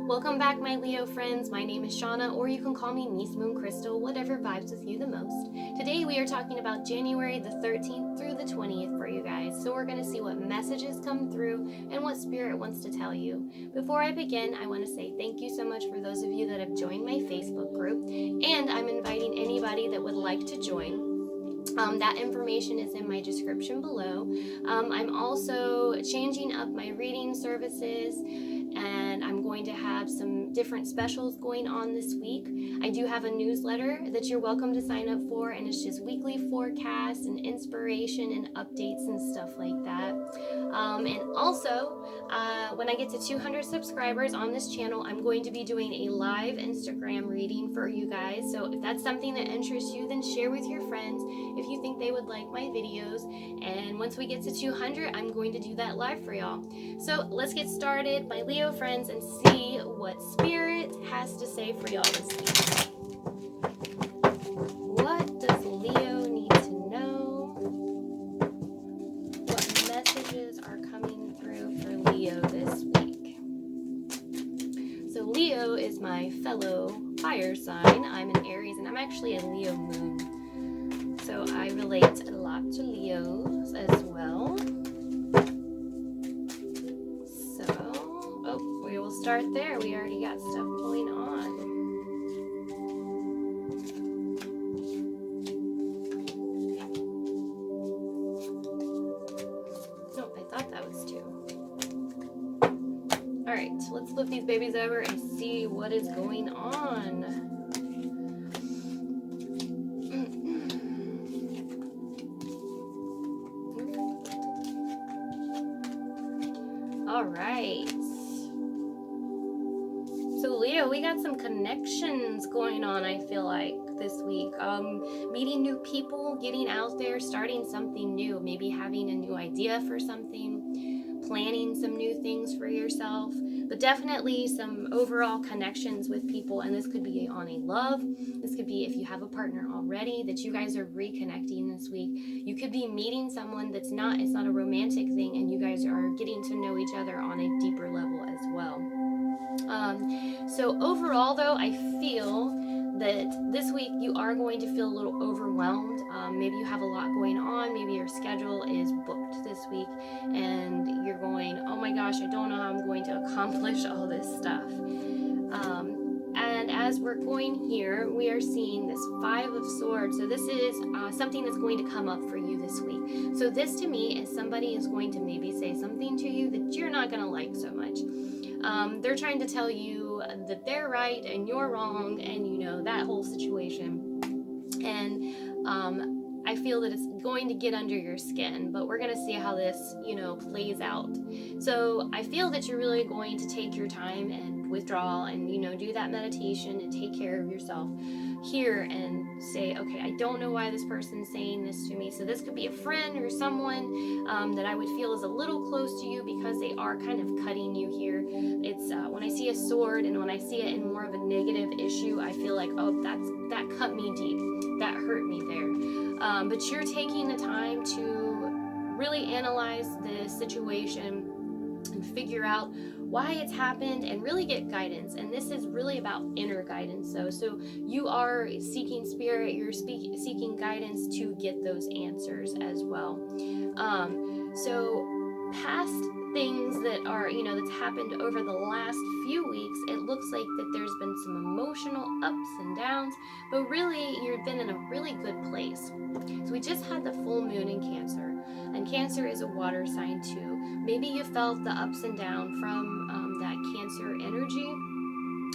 Welcome back, my Leo friends. My name is Shauna, or you can call me Niece Moon Crystal, whatever vibes with you the most. Today we are talking about January the 13th through the 20th for you guys. So we're going to see what messages come through and what Spirit wants to tell you. Before I begin, I want to say thank you so much for those of you that have joined my Facebook group, and I'm inviting anybody that would like to join. That information is in my description below. I'm also changing up my reading services, and I'm going to have some different specials going on this week. I do have a newsletter that you're welcome to sign up for, and it's just weekly forecasts and inspiration and updates and stuff like that. And also, when I get to 200 subscribers on this channel, I'm going to be doing a live Instagram reading for you guys. So if that's something that interests you, then share with your friends if you think they would like my videos. And once we get to 200, I'm going to do that live for y'all. So let's get started, my Leo friends, and see what Spirit has to say for y'all this week. What does Leo need to know? What messages are coming through for Leo this week? So Leo is my fellow fire sign. I'm an Aries, and I'm actually a Leo moon. So I relate a lot to Leos as well. We will start there. We already got stuff going on. Nope, I thought that was two. Alright, let's flip these babies over and see what is going on. Alright. So Leo, we got some connections going on, I feel like, this week. Meeting new people, getting out there, starting something new, maybe having a new idea for something, planning some new things for yourself, but definitely some overall connections with people. And this could be on a love. This could be if you have a partner already that you guys are reconnecting this week. You could be meeting someone it's not a romantic thing, and you guys are getting to know each other on a deeper level as well. So overall, though, I feel that this week you are going to feel a little overwhelmed. Maybe you have a lot going on. Maybe your schedule is booked this week and you're going, oh my gosh, I don't know how I'm going to accomplish all this stuff. And as we're going here, we are seeing this 5 of Swords. So this is something that's going to come up for you this week. So this to me is somebody is going to maybe say something to you that you're not going to like so much. They're trying to tell you that they're right and you're wrong, and you know, that whole situation. And I feel that it's going to get under your skin, but we're going to see how this, plays out. So I feel that you're really going to take your time and withdraw and, do that meditation and take care of yourself here and say, okay, I don't know why this person's saying this to me. So this could be a friend or someone that I would feel is a little close to you, because they are kind of cutting you here. It's when I see a sword and when I see it in more of a negative issue, I feel like, oh, that cut me deep. That hurt me there. But you're taking the time to really analyze the situation and figure out why it's happened and really get guidance. And this is really about inner guidance. So you are seeking Spirit, you're seeking guidance to get those answers as well. So past things that are, that's happened over the last few weeks, it looks like that there's been some emotional ups and downs, but really you've been in a really good place. So we just had the full moon in Cancer, and Cancer is a water sign too. Maybe you felt the ups and downs from that Cancer energy,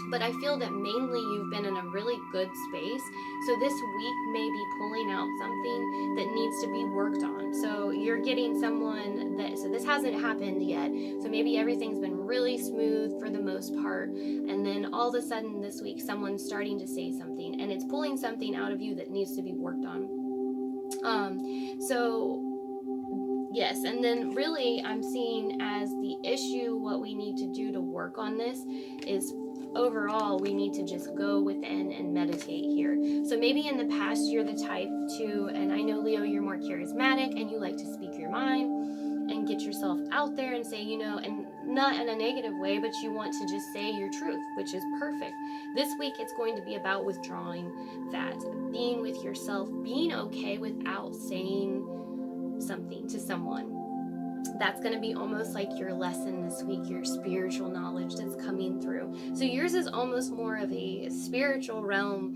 but I feel that mainly you've been in a really good space. So this week may be pulling out something that needs to be worked on. So you're getting someone so this hasn't happened yet. So maybe everything's been really smooth for the most part. And then all of a sudden this week, someone's starting to say something and it's pulling something out of you that needs to be worked on. Yes, and then really I'm seeing as the issue, what we need to do to work on this is overall we need to just go within and meditate here. So maybe in the past you're the type to, and I know Leo, you're more charismatic and you like to speak your mind and get yourself out there and say, and not in a negative way, but you want to just say your truth, which is perfect. This week it's going to be about withdrawing that, being with yourself, being okay without saying something to someone. That's going to be almost like your lesson this week, your spiritual knowledge that's coming through. So yours is almost more of a spiritual realm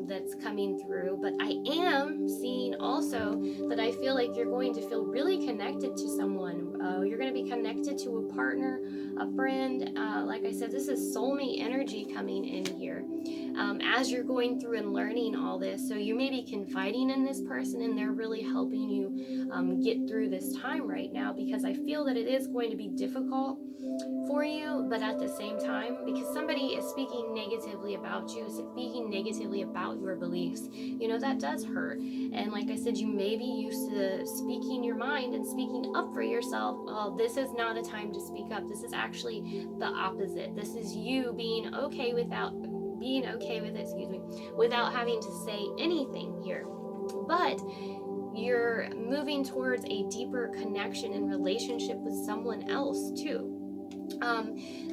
that's coming through. But I am seeing also that I feel like you're going to feel really connected to someone. You're going to be connected to a partner, a friend. Like I said, this is soulmate energy coming in here. As you're going through and learning all this. So you may be confiding in this person and they're really helping you get through this time right now, because I feel that it is going to be difficult for you, but at the same time, because somebody is speaking negatively about you, speaking negatively about your beliefs, that does hurt. And like I said, you may be used to speaking your mind and speaking up for yourself. Well, this is not a time to speak up. This is actually the opposite. This is you being okay with it, without having to say anything here. But you're moving towards a deeper connection and relationship with someone else too.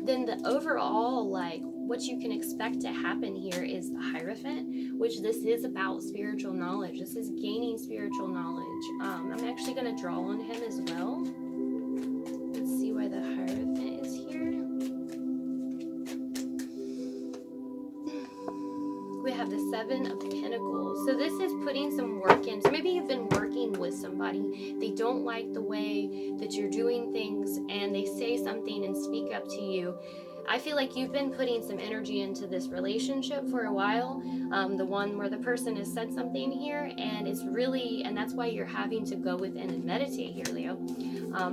Then the overall, like, what you can expect to happen here is the Hierophant, which this is about spiritual knowledge. This is gaining spiritual knowledge. I'm actually going to draw on him as well. Let's see why the Hierophant is here. We have the Seven of Pentacles. So this is putting some work in. So maybe you've been working with somebody. They don't like the way that you're doing things and they say something and speak up to you. I feel like you've been putting some energy into this relationship for a while. The one where the person has said something here, and that's why you're having to go within and meditate here, Leo,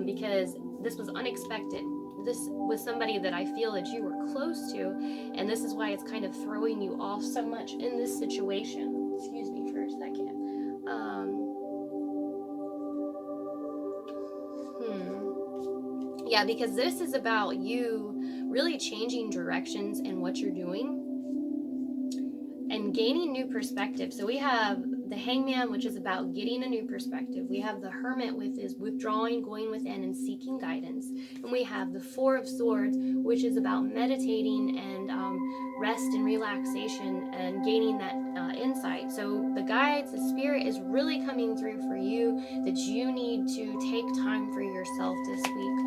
because this was unexpected. This was somebody that I feel that you were close to, and this is why it's kind of throwing you off so much in this situation. Excuse me for a second. Yeah, because this is about you really changing directions in what you're doing and gaining new perspective. So we have the Hangman, which is about getting a new perspective. We have the Hermit, with is withdrawing, going within, and seeking guidance. And we have the Four of Swords, which is about meditating and rest and relaxation and gaining that insight. So the guides, the spirit is really coming through for you, that you need to take time for yourself this week.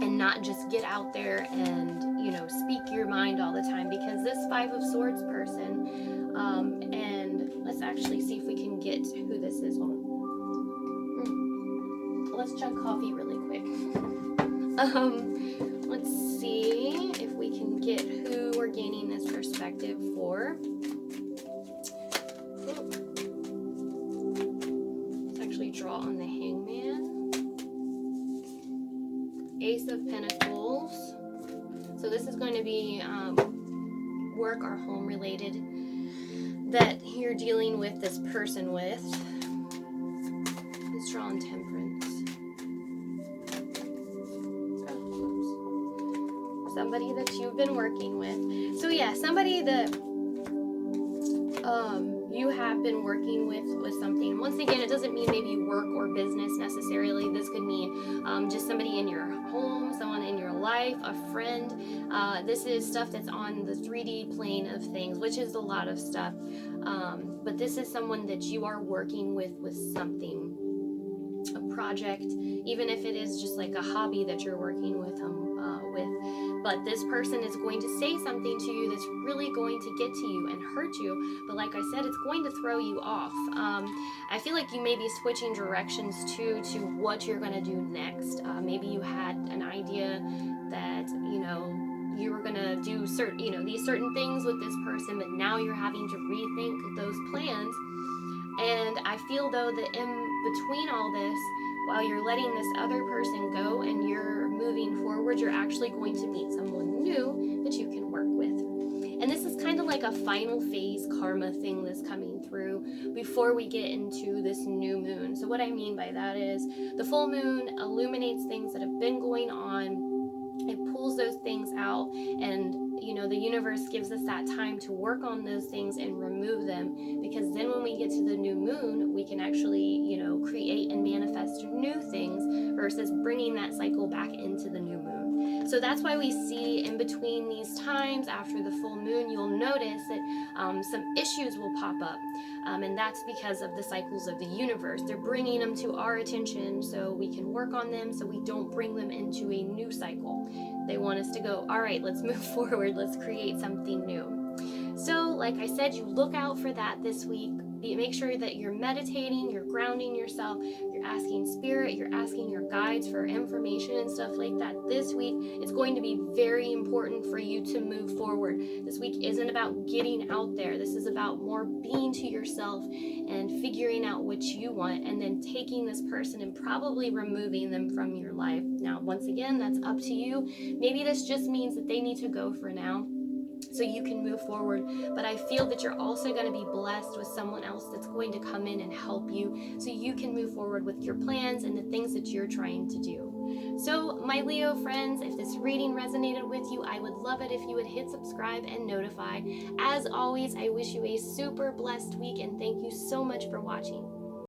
And not just get out there and, speak your mind all the time, because this Five of Swords person, and let's actually see if we can get who this is. Let's chug coffee really quick. Let's see if we can get who we're gaining this perspective for. Let's actually draw on the Hangman. Ace of Pentacles. So this is going to be work or home related that you're dealing with this person with. Let's draw on Temperance. Somebody that you've been working with. So yeah, somebody that you have been working with something. Once again, it doesn't mean maybe work or business necessarily. This could mean just somebody in your home, someone in your life, a friend. This is stuff that's on the 3D plane of things, which is a lot of stuff. But this is someone that you are working with something, a project, even if it is just like a hobby that you're working with. But this person is going to say something to you that's really going to get to you and hurt you. But like I said, it's going to throw you off. I feel like you may be switching directions too, to what you're going to do next. Maybe you had an idea that, you were going to do these certain things with this person, but now you're having to rethink those plans. And I feel though that in between all this, while you're letting this other person go and you're moving forward, you're actually going to meet someone new that you can work with. And this is kind of like a final phase karma thing that's coming through before we get into this new moon. So what I mean by that is the full moon illuminates things that have been going on. It pulls those things out and, the universe gives us that time to work on those things and remove them, because then when we get to the new moon, we can actually, create and manifest new things versus bringing that cycle back into the new moon. So that's why we see in between these times after the full moon, you'll notice that some issues will pop up. And that's because of the cycles of the universe. They're bringing them to our attention so we can work on them, so we don't bring them into a new cycle. They want us to go, all right, let's move forward. Let's create something new. So, like I said, you look out for that this week. Make sure that you're meditating, you're grounding yourself, you're asking spirit, you're asking your guides for information and stuff like that. This week, it's going to be very important for you to move forward. This week isn't about getting out there. This is about more being to yourself and figuring out what you want, and then taking this person and probably removing them from your life. Now, once again, that's up to you. Maybe this just means that they need to go for now, so you can move forward. But I feel that you're also going to be blessed with someone else that's going to come in and help you, so you can move forward with your plans and the things that you're trying to do. So, my Leo friends, if this reading resonated with you, I would love it if you would hit subscribe and notify. As always, I wish you a super blessed week, and thank you so much for watching.